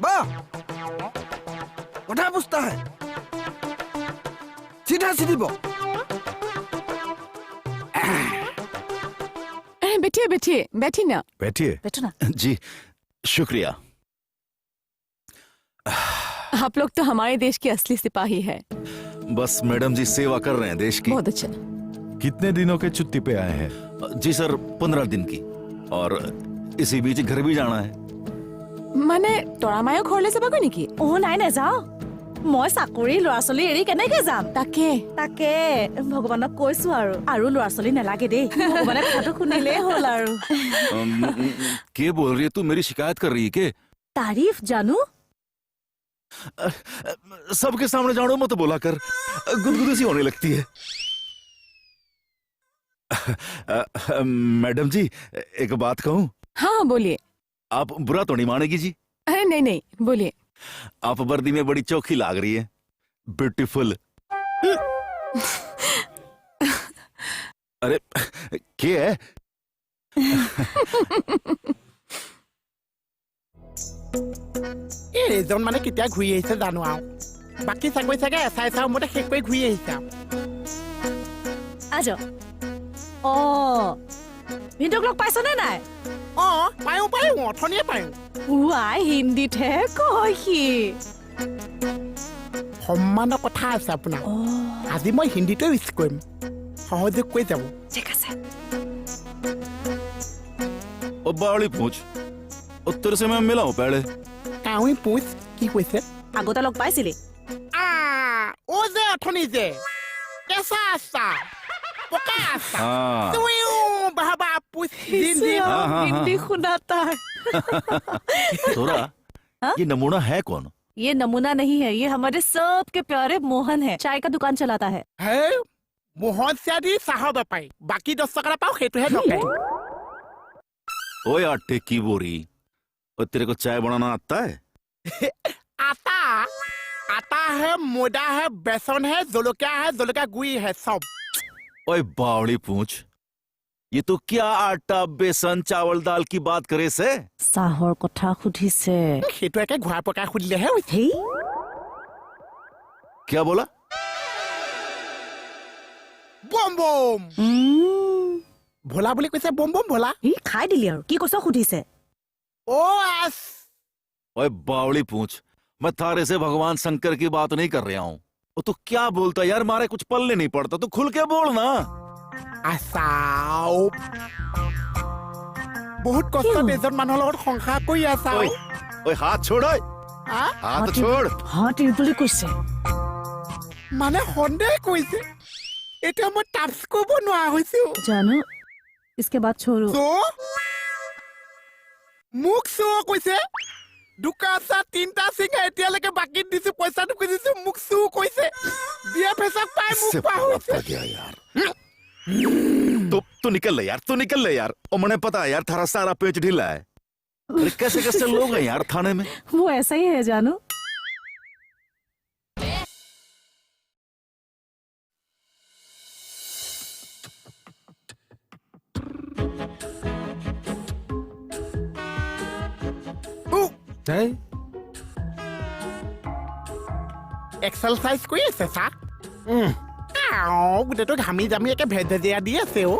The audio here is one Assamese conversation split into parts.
वाह कथा पूछता है सीधा सीधी बो बैठिए बैठिए बैठी ना बैठिए बैठो ना जी शुक्रिया। आप लोग तो हमारे देश के असली सिपाही है। बस मैडम जी सेवा कर रहे हैं देश की। बहुत अच्छा। कितने दिनों के छुट्टी पे आए हैं? जी सर 15 दिन की, और इसी बीच घर भी जाना है। মানে তৰা মায়ে ঘৰলৈ যাবাগৈ নেকি? অ নাই নাযাওঁ মই চাকৰি ল'ৰা ছোৱালী এৰি কেনেকে যাম তাকে তাকে ভগৱানক কৈছো আৰু ল'ৰা ছোৱালী নালাগে দেই ভগৱানে কথাটো শুনিলেই হ'ল আৰু क्या बोल रही है तू? मेरी शिकायत कर रही है के? तारीफ जानू सबके सामने जानो मत बोला कर, गुदगुदी सी होने लगती है। मैडम जी एक बात कहूँ? हाँ बोलिए। आप बुरा तो नहीं मानेगी जी? अरे नहीं नहीं बोलिए। आप वर्दी में बड़ी चौखी लाग रही है, ब्यूटीफुल। अरे क्या है? এই ৰেজন মানে কেতিয়া ঘূৰি আহিছে জানো আৰু বাকী চাকৰি চাগে এচাই চাও মতে শেষ কৰি ঘূৰি আহিছে আৰু আজ অ ভিনদেউক লগ পাইছনে নাই পায়ো অথনিয়ে পায়ো ৱাই হিন্দীতহে কয় সি সন্মানৰ কথা আছে আপোনাৰ অ আজি মই হিন্দীটো ইউজ কৰিম সহযোগ কৰি যাব ঠিক আছে ओ बावली पूछ, तेरे से मैं मिला हूँ पहले। কাউৰী পুছ কি কৈছে আগতে লগ পাইছিলি অ যে অথনি যে কেঁচা আছা পকা আছা हाँ তুইও বাবা পুছ দিন দিন हाँ, हाँ, हिंदी हाँ। सुनाता है थोड़ा ये नमूना है कौन? ये नमूना नहीं है ये हमारे सबके प्यारे मोहन है चाय का दुकान चलाता है হে মোহন চিয়াদি চাহৰ বেপাৰী বাকী 10 টকা পাওঁ সেইটোহে নকৰে ओए आटे की बोरी, और तेरे को चाय बनाना आता है? आटा आटा है मैदा है बेसन है जलकिया गुड़ी है सब ओए बावली पूछ, ये तो क्या आटा बेसन चावल दाल की बात करे से? চাহৰ কথা সুধিছে সেইটো একে ঘূৰাই পকাই সুধিলেহে হৈছে হেই क्या बोला? বম বম ভোলা বুলি কৈছে বম বম ভোলা ই খাই দিলি আৰু কি কৈছ সুধিছে ओ एस ओए बावली पूछ, मैं थारे से भगवान शंकर की बात नहीं कर रहा हूँ। वो तू क्या बोलता यार, मारे कुछ पल्ले नहीं पड़ता, तू खुल के बोल ना। আছাও বহুত কষ্টত এজন মানুহৰ লগত সংসাৰ কৰি আছা ओए ओए हाथ छोड़, ओए हाथ छोड़। हाँ টিৰ বুলি কৈছে মানে সন্দেহ কৰিছে এতিয়া মই টাচ কৰিব নোৱাৰা হৈছো জানো इसके बाद छोड़ो তো মোক চো কৈছে দুকাচা তিনটা সিংহ এতিয়ালৈকে বাকি দিছো পইচাটো খুজিছো মোক চো কৈছে বিয়া ফেচাক পাই মোক इससे পাই बड़ा হৈছে पड़ गया यार। तू निकल ले यार, तू निकल ले यार। और मैंने पता है यार, थारा सारा पेच ढीला है। अरे कैसे कैसे लोग हैं यार थाने में। वो ऐसा ही है जानू नहीं এক্সাৰচাইজ কৰি আছে চা গোটেইটো ঘামি জামি একে ভেজ ভেজিয়া দি আছে অ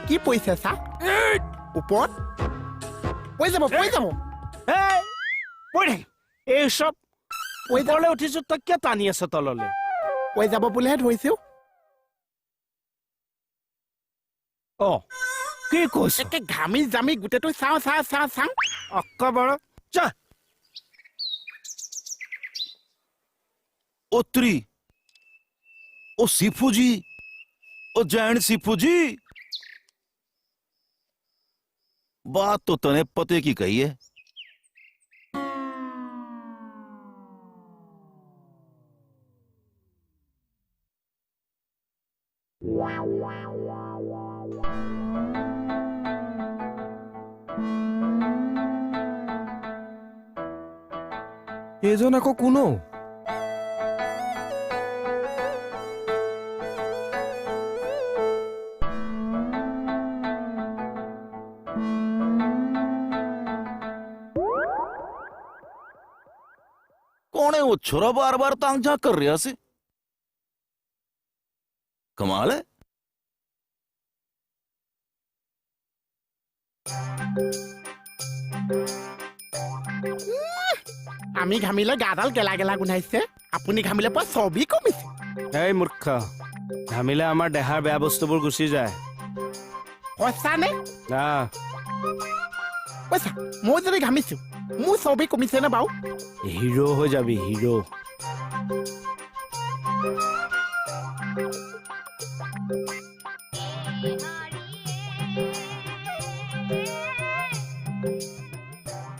কি পইছে চা ওপৰত পৰি যাব এই সব পৰি যাব ওপৰলৈ উঠিছো তই কিয় টানি আছ তললৈ পৰি যাব বুলিহে ধৰিছো অ কি কৈছ একে ঘামি জামি গোটেইটো চাওঁ অকবৰ যা ओ त्री, ओ सीफू जी, ओ जैन सीफू जी, बात तो तने पते की कही है। এইজন আকৌ কোনো कौन है वो छोरा बार बार तांग झांक कर रहा से कमाल है আমি ঘামিলে গাডাল গেলা গেলা গোন্ধাইছে আপুনি ঘামিলে পৰা চবি কমিছে এই মূৰ্খ ঘামিলে আমাৰ দেহাৰ বেয়া বস্তুবোৰ গুচি যায় সঁচানে আহ পইচা মই যদি ঘামিছো মোৰ চবি কমিছে নে বাৰু হিৰো হৈ যাবি হিৰো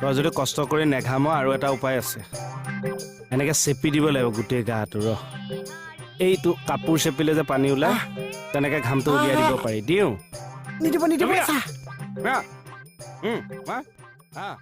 তই যদি কষ্ট কৰি নেঘাম আৰু এটা উপায় আছে এনেকে চেপি দিব লাগিব গোটেই গাটো ৰ এইটো কাপোৰ চেপিলে যে পানী ওলাই তেনেকে ঘামটো উলিয়াই দিব পাৰি দিওঁ নিদিব নিদিব আহ